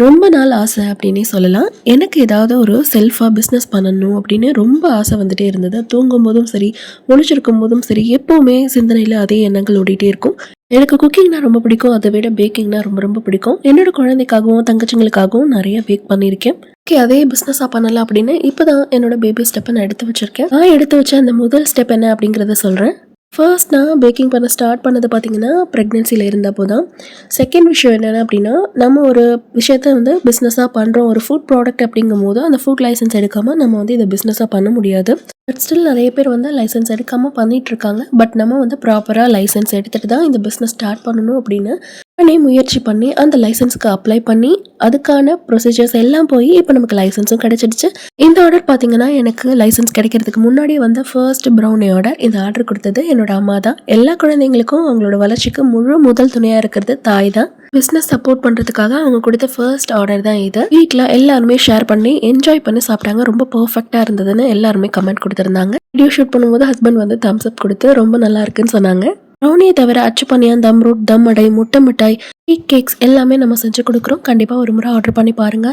ரொம்ப நாள் ஆசை அப்படின்னே சொல்லலாம். எனக்கு ஏதாவது ஒரு செல்ஃபாக பிஸ்னஸ் பண்ணணும் அப்படின்னு ரொம்ப ஆசை வந்துட்டே இருந்தது. தூங்கும்போதும் சரி, முழிச்சிருக்கும்போதும் சரி, எப்பவுமே சிந்தனையில அதே எண்ணங்கள் ஓடிட்டே இருக்கும். எனக்கு குக்கிங்னா ரொம்ப பிடிக்கும். அதை விட பேக்கிங்னா ரொம்ப ரொம்ப பிடிக்கும். என்னோட குழந்தைக்காகவும், தங்கச்சிங்களுக்காகவும் நெறைய பேக் பண்ணியிருக்கேன். ஓகே, அதே பிஸ்னஸா பண்ணலாம் அப்படின்னு இப்பதான் என்னோட பேபி ஸ்டெப்ப நான் எடுத்து வச்சிருக்கேன். நான் எடுத்து வச்ச அந்த முதல் ஸ்டெப் என்ன அப்படிங்கிறத சொல்றேன். ஃபர்ஸ்ட் நான் பேக்கிங் பண்ண ஸ்டார்ட் பண்ணது பார்த்தீங்கன்னா, ப்ரெக்னன்சில இருந்தப்போ தான். செகண்ட் விஷயம் என்னென்ன அப்படின்னா, நம்ம ஒரு விஷயத்த வந்து பிஸ்னஸா பண்றோம். ஒரு ஃபுட் ப்ராடக்ட் அப்படிங்கும்போது, அந்த ஃபுட் லைசென்ஸ் எடுக்காம நம்ம வந்து இத பிஸ்னஸா பண்ண முடியாது. பட் ஸ்டில் நெறைய பேர் வந்து லைசென்ஸ் எடுக்காம பண்ணிட்டுருக்காங்க. பட் நம்ம வந்து ப்ராப்பரா லைசென்ஸ் எடுத்துட்டு தான் இந்த பிஸ்னஸ் ஸ்டார்ட் பண்ணணும் அப்படின்னு நானே முயற்சி பண்ணி, அந்த லைசென்ஸ்க்கு அப்ளை பண்ணி, அதுக்கான ப்ரொசீஜர்ஸ் எல்லாம் போய் இப்போ நமக்கு லைசென்ஸும் கிடைச்சிடுச்சு. இந்த ஆர்டர் பார்த்தீங்கன்னா, எனக்கு லைசென்ஸ் கிடைக்கிறதுக்கு முன்னாடி வந்த ஃபர்ஸ்ட் ப்ரௌனி ஆர்டர். இந்த ஆர்டர் குடுத்தது என்னோட அம்மா தான். எல்லா குழந்தைங்களுக்கும் அவங்களோட வளர்ச்சிக்கு முதல் துணையா இருக்கிறது தாய் தான். பிஸ்னஸ் சப்போர்ட் பண்றதுக்காக அவங்க குடுத்த ஃபர்ஸ்ட் ஆர்டர் தான் இது. வீட்ல எல்லாருமே ஷேர் பண்ணி, என்ஜாய் பண்ணி சாப்பிட்டாங்க. ரொம்ப பெர்ஃபெக்ட்டா இருந்ததுன்னு எல்லாருமே கமெண்ட் குடுத்திருந்தாங்க. வீடியோ ஷூட் பண்ணும்போது ஹஸ்பண்ட் வந்து தம்ஸ் அப் குடுத்து ரொம்ப நல்லா இருக்குன்னு சொன்னாங்க. ப்ரௌனியை தவிர அச்சு பனியான், தம் ரூட், தம் அடை, முட்டை மிட்டாய், கேக்ஸ் எல்லாமே நம்ம செஞ்சு குடுக்குறோம். கண்டிப்பா ஒரு முறை ஆர்டர் பண்ணி பாருங்க.